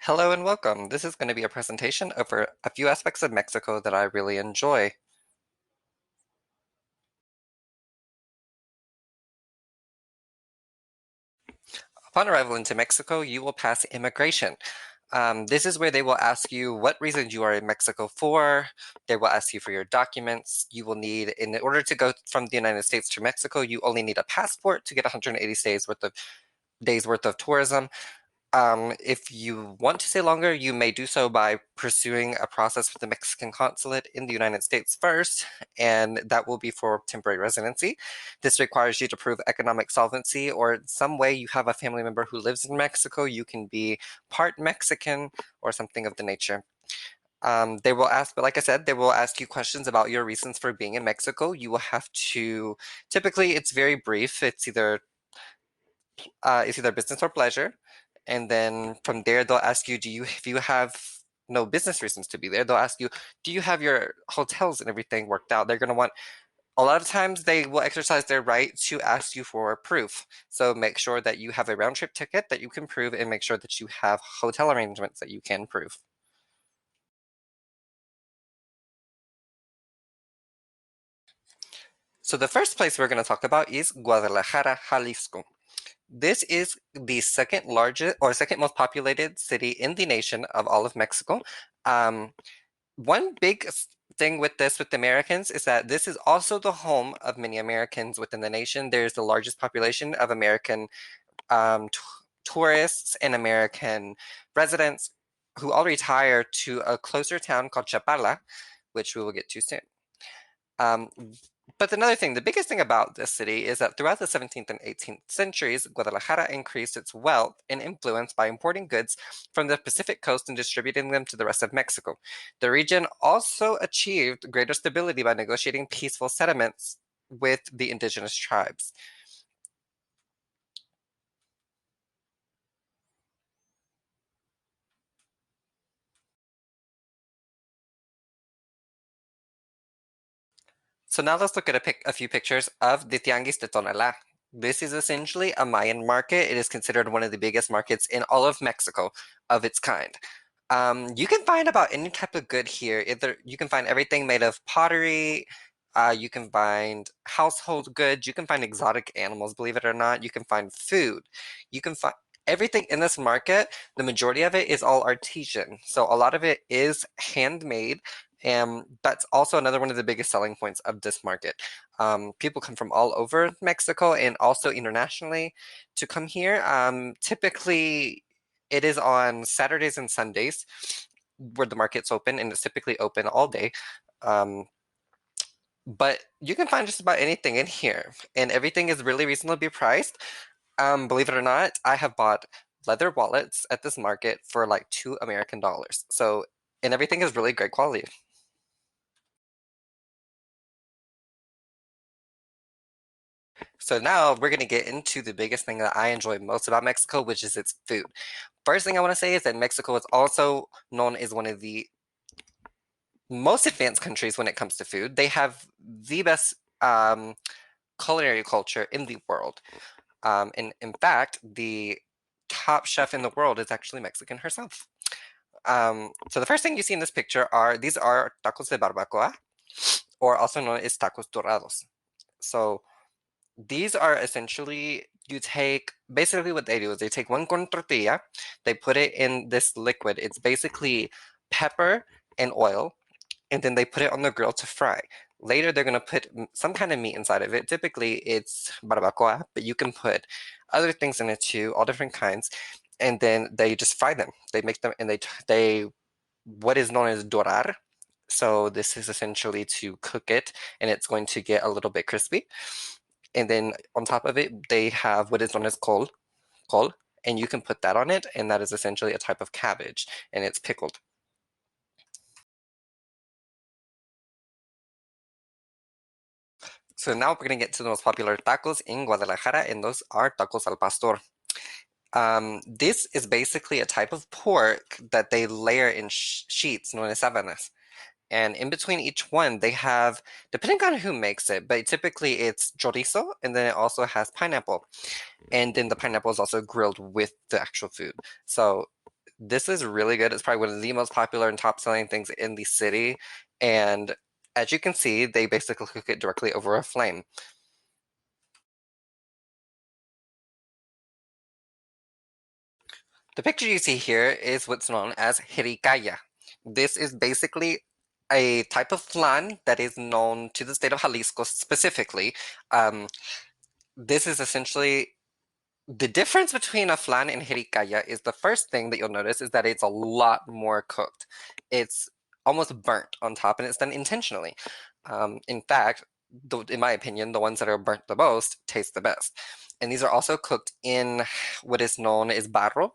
Hello and welcome. This is going to be a presentation over a few aspects of Mexico that I really enjoy. Upon arrival into Mexico, you will pass immigration. This is where they will ask you what reasons you are in Mexico for. They will ask you for your documents. You will need, in order to go from the United States to Mexico, you only need a passport to get 180 days worth of tourism. If you want to stay longer, you may do so by pursuing a process with the Mexican consulate in the United States first, and that will be for temporary residency. This requires you to prove economic solvency, or in some way you have a family member who lives in Mexico. You can be part Mexican or something of the nature. They will ask, but like I said, they will ask you questions about your reasons for being in Mexico. You will have to, typically it's very brief. It's either business or pleasure. And then from there, they'll ask you, if you have no business reasons to be there, they'll ask you, do you have your hotels and everything worked out? They're going to want, a lot of times they will exercise their right to ask you for proof. So make sure that you have a round trip ticket that you can prove and make sure that you have hotel arrangements that you can prove. So the first place we're going to talk about is Guadalajara, Jalisco. This is the second largest or second most populated city in the nation of all of Mexico. Um, One big thing with the Americans is that this is also the home of many Americans within the nation. There's the largest population of American tourists and American residents who all retire to a closer town called Chapala, which we will get to soon. Um, but another thing, the biggest thing about this city is that throughout the 17th and 18th centuries, Guadalajara increased its wealth and influence by importing goods from the Pacific coast and distributing them to the rest of Mexico. The region also achieved greater stability by negotiating peaceful settlements with the indigenous tribes. So now let's look at a few pictures of the Tianges de Tonola. This is essentially a Mayan market. It is considered one of the biggest markets in all of Mexico of its kind. You can find about any type of good here. Either you can find everything made of pottery, you can find household goods, you can find exotic animals, believe it or not. You can find food. You can find everything in this market. The majority of it is all artisan. So a lot of it is handmade. And that's also another one of the biggest selling points of this market. People come from all over Mexico and also internationally to come here. Typically, it is on Saturdays and Sundays where the market's open, and it's typically open all day. Um, but you can find just about anything in here, and everything is really reasonably priced. Believe it or not, I have bought leather wallets at this market for like $2 American. So, and everything is really great quality. So now we're going to get into the biggest thing that I enjoy most about Mexico, which is its food. First thing I want to say is that Mexico is also known as one of the most advanced countries when it comes to food. They have the best culinary culture in the world. And in fact, the top chef in the world is actually Mexican herself. So the first thing you see in this picture these are tacos de barbacoa, or also known as tacos dorados. So these are essentially, you take, basically what they do is they take one corn tortilla, they put it in this liquid. It's basically pepper and oil, and then they put it on the grill to fry. Later, they're going to put some kind of meat inside of it. Typically, it's barbacoa, but you can put other things in it too, all different kinds. And then they just fry them. They make them, and they what is known as dorar. So this is essentially to cook it, and it's going to get a little bit crispy. And then on top of it, they have what is known as col, and you can put that on it, and that is essentially a type of cabbage, and it's pickled. So now we're going to get to the most popular tacos in Guadalajara, and those are tacos al pastor. This is basically a type of pork that they layer in sheets known as sábanas. And in between each one, they have, depending on who makes it, but typically it's chorizo, and then it also has pineapple. And then the pineapple is also grilled with the actual food. So This is really good. It's probably one of the most popular and top selling things in the city. And as you can see, they basically cook it directly over a flame. The picture you see here is what's known as jericaya. This is basically a type of flan that is known to the state of Jalisco specifically. Um, this is essentially the difference between a flan and jericaya is the first thing that you'll notice is that it's a lot more cooked. It's almost burnt on top, and it's done intentionally. In fact, in my opinion, the ones that are burnt the most taste the best. And these are also cooked in what is known as barro,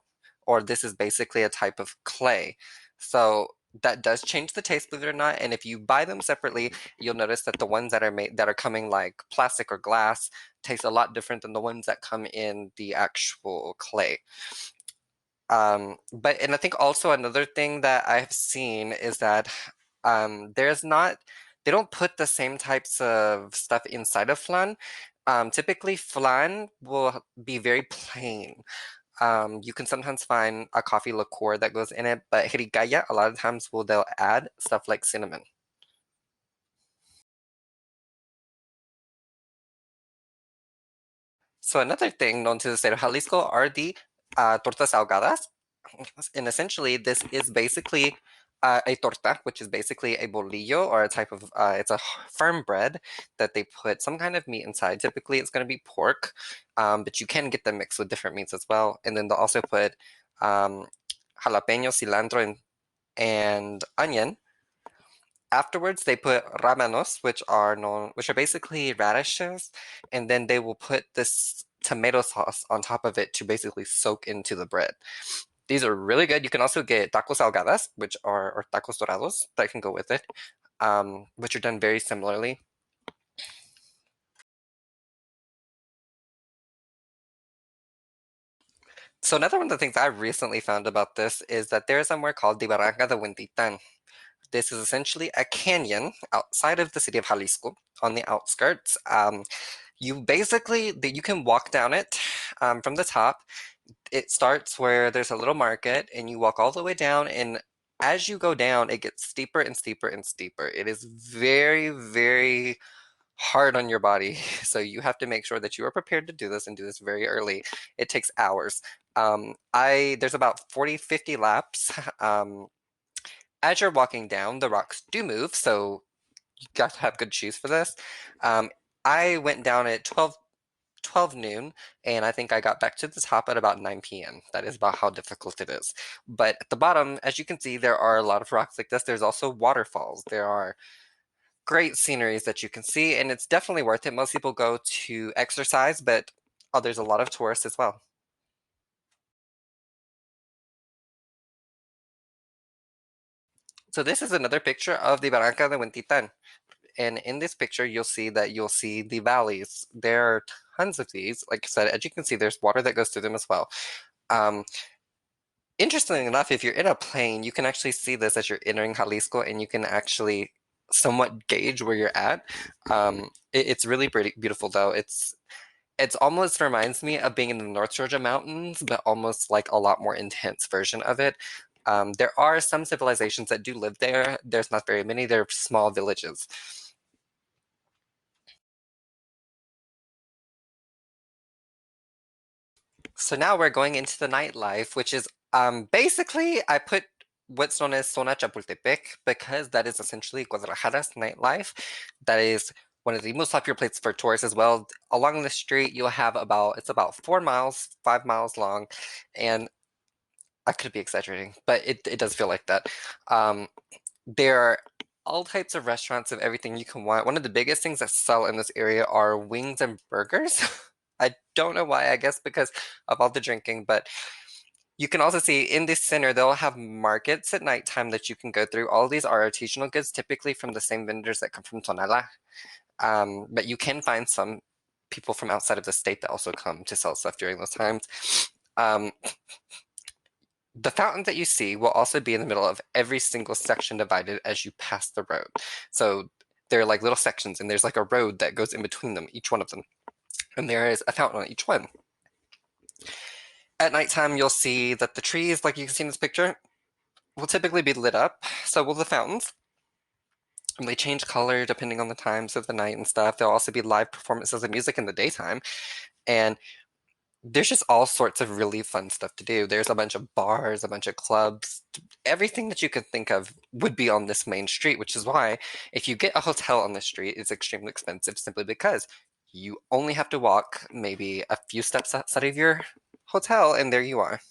or this is basically a type of clay. So that does change the taste, believe it or not. And if you buy them separately, you'll notice that the ones that are made that are coming like plastic or glass taste a lot different than the ones that come in the actual clay. But and I think also another thing that I've seen is that there's not they don't put the same types of stuff inside of flan. Typically, flan will be very plain. You can sometimes find a coffee liqueur that goes in it, but jericaya a lot of times they'll add stuff like cinnamon. So another thing known to the state of Jalisco are the tortas ahogadas. And essentially, this is basically a torta, which is basically a bolillo or a type of, it's a firm bread that they put some kind of meat inside. Typically, it's going to be pork, but you can get them mixed with different meats as well. And then they'll also put um, jalapeno, cilantro, and onion. Afterwards, they put ramanos, which are basically radishes, and then they will put this tomato sauce on top of it to basically soak into the bread. These are really good. You can also get tacos salgadas, which are or tacos dorados that can go with it, which are done very similarly. So another one of the things I recently found about this is that there is somewhere called the Barranca de Huentitan. This is essentially a canyon outside of the city of Jalisco on the outskirts. You can walk down it from the top. It starts where there's a little market, and you walk all the way down. And as you go down, it gets steeper and steeper and steeper. It is very, very hard on your body. So you have to make sure that you are prepared to do this and do this very early. It takes hours. I There's about 40, 50 laps. As you're walking down, the rocks do move, so you got to have good shoes for this. Um, I went down at 12 noon, and I think I got back to the top at about 9 p.m. That is about how difficult it is. But at the bottom, as you can see, there are a lot of rocks like this. There's also waterfalls. There are great sceneries that you can see, and it's definitely worth it. Most people go to exercise, but there's a lot of tourists as well. So this is another picture of the Barranca de Huentitan. And in this picture, you'll see the valleys. There are tons of these. Like I said, as you can see, there's water that goes through them as well. Um, Interestingly enough, if you're in a plane, you can actually see this as you're entering Jalisco, and you can actually somewhat gauge where you're at. It's really pretty beautiful, though. It's almost reminds me of being in the North Georgia mountains, but almost like a lot more intense version of it. There are some civilizations that do live there. There's not very many. They're small villages. So now we're going into the nightlife, which is basically I put what's known as Zona Chapultepec because that is essentially Guadalajara's nightlife. That is one of the most popular places for tourists as well. Along the street, you'll have it's about 4 miles, 5 miles long, and I could be exaggerating, but it does feel like that. Um, there are all types of restaurants of everything you can want. One of the biggest things that sell in this area are wings and burgers. I don't know why, I guess because of all the drinking, but you can also see in this center, they'll have markets at nighttime that you can go through. All these are artisanal goods, typically from the same vendors that come from Tonala. But you can find some people from outside of the state that also come to sell stuff during those times. Um, the fountain that you see will also be in the middle of every single section divided as you pass the road. So they're like little sections, and there's like a road that goes in between them, each one of them. And there is a fountain on each one. At nighttime, you'll see that the trees, like you can see in this picture, will typically be lit up. So will the fountains. And they change color depending on the times of the night and stuff. There'll also be live performances of music in the daytime. And there's just all sorts of really fun stuff to do. There's a bunch of bars, a bunch of clubs, everything that you could think of would be on this main street, which is why if you get a hotel on this street, it's extremely expensive simply because you only have to walk maybe a few steps outside of your hotel and there you are.